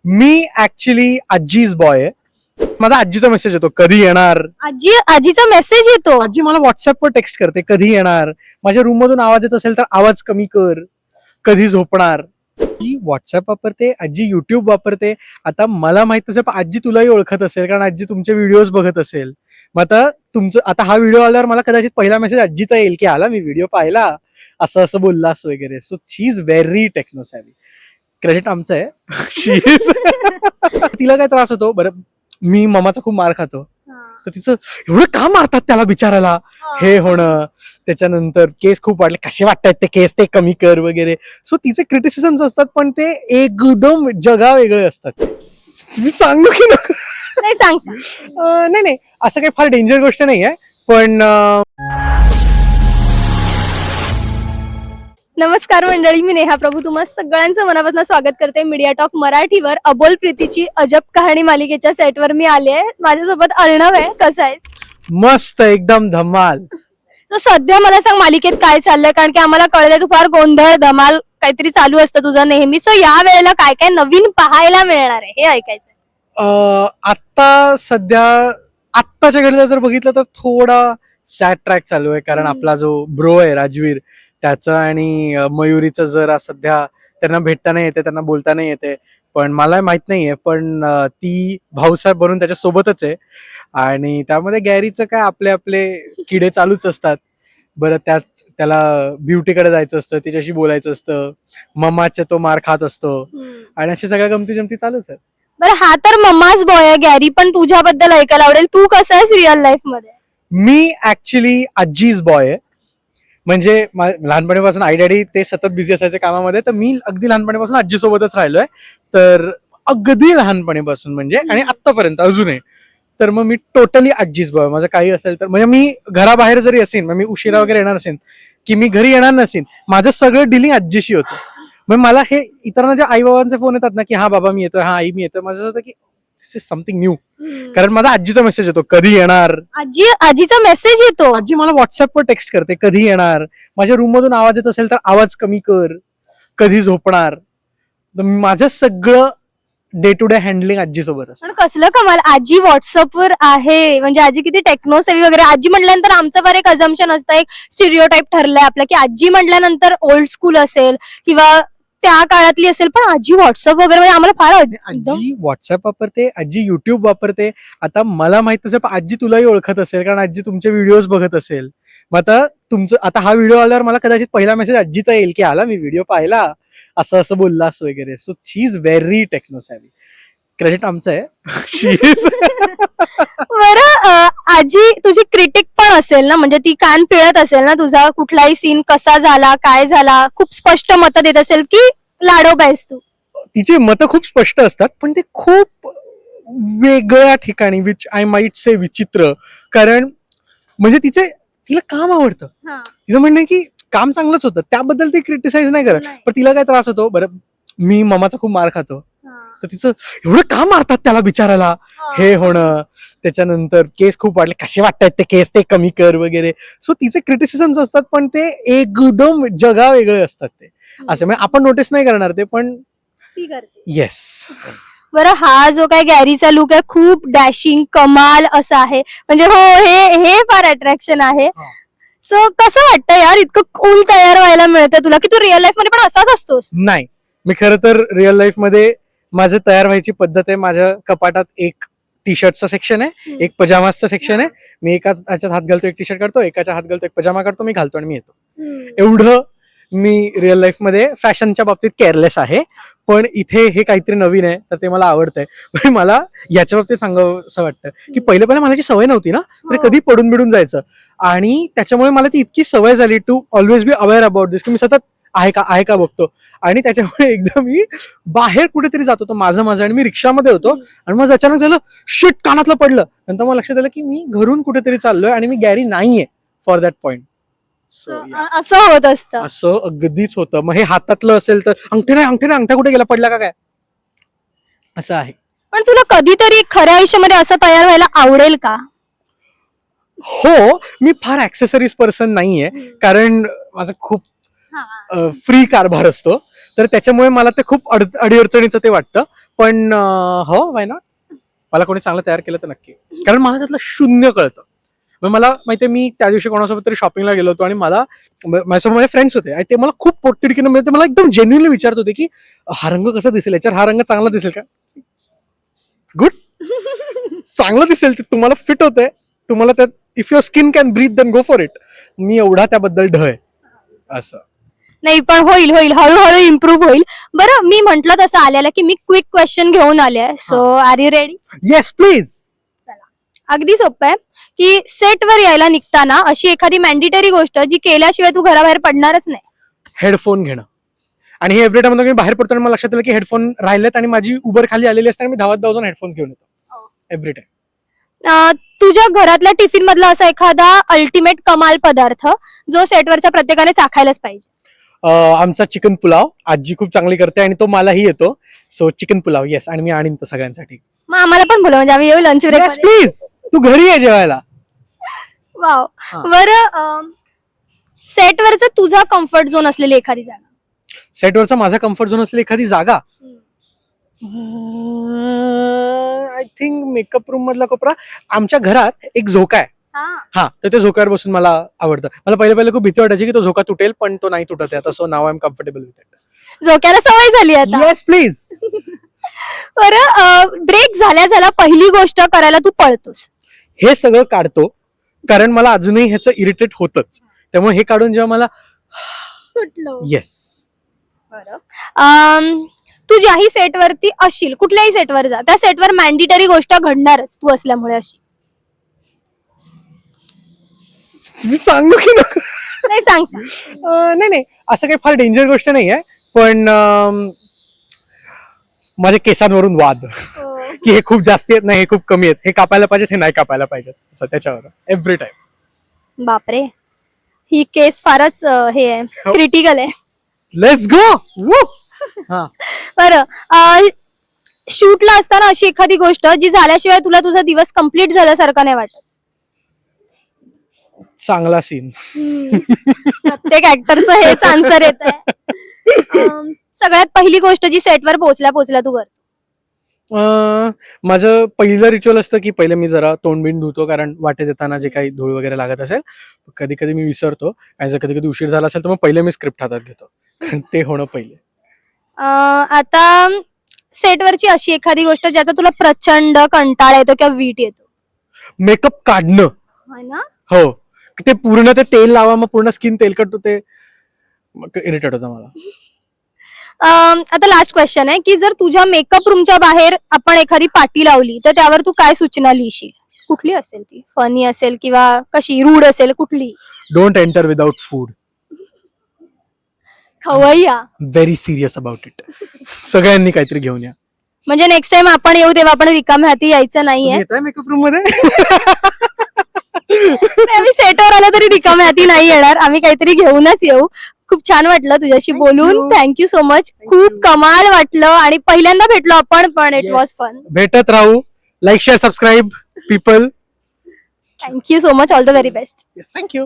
मी actually आजीच boy आहे. माझा आजीचा मेसेज येतो कधी येणार. आजीचा मेसेज येतो. आजी मला व्हॉट्सअपवर टेक्स्ट करते कधी येणार. माझ्या रूम मधून आवाज येत असेल तर आवाज कमी कर, कधी झोपणार. आजी व्हॉट्सअप वापरते, आजी युट्यूब वापरते. आता मला माहित असेल पण आजी तुलाही ओळखत असेल कारण आजी तुमचे व्हिडिओज बघत असेल. मग आता हा व्हिडिओ आल्यावर मला कदाचित पहिला मेसेज आजीचा येईल की आला मी व्हिडिओ पाहिला, असं असं बोललास वगैरे. So she is very techno savvy. Credit आमचं आहे. शी इज तिला काय त्रास होतो बरं, मी ममाचा खूप मार खातो तर तिचं एवढं का मारतात त्याला बिचारायला हे होणं. त्याच्यानंतर केस खूप वाढले, कसे वाटतात ते केस, ते कमी कर वगैरे. सो तिचे क्रिटिसिझम्स असतात पण ते एकदम जगा वेगळे असतात. मी सांगू की नको? नाही सांग. नाही असं काही फार डेंजर गोष्ट नाही आहे पण नमस्कार मंडळी, मी नेहा प्रभू तुम्हा सगळ्यांचं मनापासून स्वागत करते मीडिया टॉक मराठीवर. अबोल प्रीतीची अजब कहाणी मालिकेच्या सेटवर मी आली आहे. माझ्यासोबत अर्णव आहे. कसा आहेस? मस्त, एकदम धमाल. तर सध्या मला सांग मालिकेत काय चाललंय, कारण की आम्हाला कळलंय तू फार गोंधळ धमाल काहीतरी चालू असतं तुझं नेहमी. सो या वेळेला काय काय नवीन पाहायला मिळणार आहे हे ऐकायचं. आता सध्या आत्ताच्या घडीला जर बघितलं तर थोडा सॅड ट्रॅक चालू आहे कारण आपला जो ब्रो आहे राजवीर त्याचं आणि मयुरीचं जरा सध्या त्यांना भेटता नाही येते, त्यांना बोलता नाही येते. पण मला माहित नाहीये पण ती भाऊसाहेब बनून त्याच्या सोबतच आहे आणि त्यामध्ये गॅरीचं काय आपले आपले किडे चालूच असतात. बरं त्यात त्याला ब्युटीकडे जायचं असतं, तिच्याशी बोलायचं असतं, मम्माचे तो मार खात असतो आणि अशा सगळ्या गमती जमती चालूच आहेत. बरं, हा तर मम्माच बॉय आहे गॅरी, पण तुझ्याबद्दल ऐकायला आवडेल. तू कसं आहेस रिअल लाईफ मध्ये? मी ऍक्च्युली आजीच बॉय आहे. म्हणजे लहानपणीपासून आई डॅडी ते सतत बिझी असायचे कामामध्ये, तर मी अगदी लहानपणीपासून आजी सोबतच राहिलोय. तर अगदी लहानपणीपासून म्हणजे आणि आतापर्यंत अजूनही. तर मग मी टोटली आजीच बॉय. माझं काही असेल तर म्हणजे मी घराबाहेर जरी असेन, मी उशिरा वगैरे येणार असेल की मी घरी येणार नसेन, माझं सगळं डिलिंग आजीशी होतं. मग मला हे इतरांना जे आई बाबांचे फोन येतात ना की हा बाबा मी येतोय, हा आई मी येतोय, माझं होतं की दिस इज समथिंग न्यू. कारण माझा आजीचा मेसेज येतो कधी येणार. आजीचा मेसेज येतो. आजी मला व्हॉट्सअपवर टेक्स्ट करते कधी येणार. माझ्या रूम मधून आवाज येत असेल तर आवाज कमी कर, कधी झोपणार. तर माझं सगळं डे टू डे हँडलिंग आजी सोबत असतं. पण कसलं कमाल, आजी व्हॉट्सअपवर आहे म्हणजे आजी किती टेक्नो सेव्ही वगैरे. आजी म्हटल्यानंतर आमचं फार एक अझम्पशन असतं, एक स्टिरियोटाईप ठरलंय आपलं की आजी म्हटल्यानंतर ओल्ड स्कूल असेल किंवा त्या काळातली असेल, पण आजी व्हॉट्सअप वगैरे म्हणजे आम्हाला फार आजी व्हॉट्सअप वापरते, आजी युट्यूब वापरते. आता मला माहित असेल पण आजी तुलाही ओळखत असेल कारण आजी तुमचे व्हिडिओज बघत असेल. मग आता हा व्हिडिओ आल्यावर मला कदाचित पहिला मेसेज आजीचा येईल की आला मी व्हिडिओ पाहिला, असं असं बोललास वगैरे. So she is very techno savvy. Credit आमचं आहे. She is. बरं, आजी तुझी क्रिटिक पण असेल ना, म्हणजे ती कान पिळत असेल ना तुझा, कुठलाही सीन कसा झाला काय झाला, खूप स्पष्ट मतं देत असेल की लाडोबा आहेस तू? तिची मतं खूप स्पष्ट असतात पण ते खूप वेगळ्या ठिकाणी, विच आय माइट से विचित्र. कारण म्हणजे तिला काम आवडतं. तिचं म्हणणं आहे की काम चांगलंच होतं, त्याबद्दल ती क्रिटिसाइज नाही करत. पण तिला काय त्रास होतो बरं, मी ममाचा खूप मार खातो तर तिचं एवढं का मारतात त्याला बिचारायला हे होणं. त्याच्यानंतर केस खूप वाढले, कसे वाटतात ते केस, ते कमी कर वगैरे. सो तिचे क्रिटिसिझम्स असतात पण ते एकदम जगा वेगळे असतात. ते असं म्हणजे आपण नोटीस नाही करणार ते पण ती करते. येस. बरं, हा जो काय गॅरीचा लुक आहे खूप डॅशिंग कमाल असा आहे, म्हणजे हो हे फार अट्रॅक्शन आहे. सो कसं वाटतं यार, इतकं कूल तयार व्हायला मिळतं तुला की तू रिअल लाईफ मध्ये पण असाच असतोस? नाही, मी खरं तर रिअल लाईफ मध्ये माझं तयार व्हायची पद्धत आहे. माझ्या कपाटात एक टी शर्टचं सेक्शन आहे, एक पजामाचं सेक्शन आहे. मी एका ह्याच्यात हात घालतो, एक टी शर्ट काढतो, एकाच्या हात घालतो, एक पजामा काढतो, मी घालतो आणि मी येतो. एवढं मी रिअल लाईफ मध्ये फॅशनच्या बाबतीत केअरलेस आहे. पण इथे हे काहीतरी नवीन आहे तर ते मला आवडतंय. पण मला याच्या बाबतीत सांगावं असं वाटतं की पहिलं मला जी सवय नव्हती ना, तर कधी पडून बिडून जायचं आणि त्याच्यामुळे मला ती इतकी सवय झाली to always be aware about this की मी सतत आहे का बघतो. आणि त्याच्यामुळे एकदा मी बाहेर कुठेतरी जात होतो माझं आणि मी रिक्षामध्ये होतो आणि मग अचानक झालं शिट, कानातलं पडलं. नंतर मला लक्षात आलं की मी घरून कुठेतरी चाललोय आणि मी गॅरी नाहीये फॉर दॅट पॉइंट. असं होत असतं. असं अगदीच होतं. मग हे हातातलं असेल तर अंगठे नाही, अंगठा कुठे गेला, पडला का काय, असं आहे. पण तुला कधीतरी खऱ्या आयुष्यामध्ये असं तयार व्हायला आवडेल का? हो, मी फार ऍक्सेसरीज पर्सन नाहीये कारण माझा खूप फ्री कारभार असतो. तर त्याच्यामुळे मला ते खूप अडीअडचणीचं ते वाटतं. पण हो, वाय नॉट. मला कोणी चांगलं तयार केलं तर नक्की, कारण मला त्यातलं शून्य कळतं. मग मला माहितीये, मी त्या दिवशी कोणासोबत तरी शॉपिंगला गेलो होतो आणि मला माझ्यासोबत माझे फ्रेंड्स होते आणि ते मला खूप पोटतिडकीनं मिळते, मला एकदम जेन्युइनली विचारत होते की हा रंग कसा दिसेल, याच्यावर हा रंग चांगला दिसेल का. गुड, चांगलं दिसेल, ते तुम्हाला फिट होतंय, तुम्हाला त्यात if your skin can breathe then go for it. मी एवढा त्याबद्दल ढ आहे असं. नाही पण होईल होईल, हळूहळू इम्प्रूव्ह होईल. बरं, मी म्हंटल तसं आल्याला की मी क्विक क्वेश्चन घेऊन आले, so are you ready? Yes please. अगदी सोपं आहे की सेटवर यायला निघताना अशी एखादी मॅन्डेटरी गोष्ट जी केल्याशिवाय तू घराबाहेर पडणारच नाही. हेडफोन घेणं. आणि हे एव्हरी टाइम मी बाहेर पडतो आणि मला लक्षात आलं की हेडफोन राहिलेत आणि माझी उबर खाली आलेली असते आणि मी धावत जाऊन हेडफोन्स घेऊन येतो एव्हरी टाइम. तुझ्या घरातल्या टिफिन मधला असा एखादा अल्टिमेट कमाल पदार्थ जो सेटवरच्या प्रत्येकाने चाखायलाच पाहिजे. आमचा चिकन पुलाव आजी खूप चांगली करते आणि तो मलाही येतो. सो चिकन पुलाव येस, आणि मी आणीन तो सगळ्यांसाठी. मग आम्हाला पण बोलव, म्हणजे आम्ही येऊ लंच ब्रेक. प्लीज, तू घरी ये जेवायला. वाव. बरं, सेटवरचा तुझा कम्फर्ट झोन असलेली एखादी जागा. सेटवरचा माझा कम्फर्ट झोन असलेली एखादी जागा, आय थिंक मेकअप रूम मधला कोपरा. आमच्या घरात एक झोका आहे. हा, तर ते झोक्यावर बसून मला आवडतं. मला पहिले खूप भीती वाटायची की तो झोका तुटेल, पण तो नाही तुटत आहे आता. So now I am comfortable with it. झोक्याला सवय झाली आता. Yes please. बरं, ब्रेक झाल्या पहिली गोष्ट करायला तू पळतोस. हे सगळं काढतो कारण मला अजूनही ह्याचं इरिटेट होतच, त्यामुळे हे काढून जेव्हा मला सुटलो. येस. बरं, तू ज्याही सेटवरती असशील, कुठल्याही सेटवर जा, त्या सेटवर मॅन्डेटरी गोष्ट घडणारच तू असल्यामुळे अशी. मी सांगू की नको? नाही, सांग सांग. नाही, असं काही फार डेंजर गोष्ट नाही आहे, पण माझ्या केसांवरून वाद की हे खूप जास्ती आहेत, नाही हे खूप कमी आहेत, हे कापायला पाहिजेत, हे नाही कापायला पाहिजेत, असं त्याच्यावर एव्हरी टाइम. बापरे, ही केस फारच हे आहे, क्रिटिकल आहे. Let's go. बरं, शूटला असताना अशी एखादी गोष्ट जी झाल्याशिवाय तुला तुझा दिवस कम्प्लीट झाल्यासारखा नाही वाटत. चांगला सीन. प्रत्येक ऍक्टरचं हेच आन्सर येत आहे. सगळ्यात पहिली गोष्ट जी सेटवर पोहोचल्या तू कर. माझं पहिलं रिच्युअल असतं की पहिले मी जरा तोंड बिंड धुतो, कारण वाटेत येताना जे काही धूळ वगैरे लागत असेल. कधी कधी मी विसरतो आणि जर कधी कधी उशीर झाला असेल तर मग पहिले मी स्क्रिप्ट हातात घेतो, कारण ते होणं पहिले. आता सेटवरची अशी एखादी गोष्ट ज्याचा तुला प्रचंड कंटाळा येतो किंवा वीट येतो. मेकअप काढणं. ना? हो, ते पूर्ण ते तेल लावा, मग पूर्ण स्किन तेलकट होते, इरिटेट होतं मला. आता लास्ट क्वेश्चन आहे की जर तुझ्या मेकअप रूमच्या बाहेर आपण एखादी पाटी लावली तर त्यावर तू काय सूचना लिहिशील? कुठली असेल ती? फनी असेल किंवा कशी रूड असेल, कुठली? Don't enter without food. खवय्या. Very serious about it. सगळ्यांनी काहीतरी घेऊन या. म्हणजे नेक्स्ट टाइम आपण येऊ तेव्हा आपण रिकाम्या हाती यायचं नाहीये. मेकअप रूम मध्ये आम्ही सेटवर आला तरी रिकाम्या हाती नाही येणार, आम्ही काहीतरी घेऊनच येऊ. खूप छान वाटलं तुझ्याशी बोलून. Thank you so much. खूप कमाल वाटलं आणि पहिल्यांदा भेटलो आपण, पण इट वॉज फन. भेटत राहू. Like, share, subscribe people. Thank you so much. All the very best. Thank you.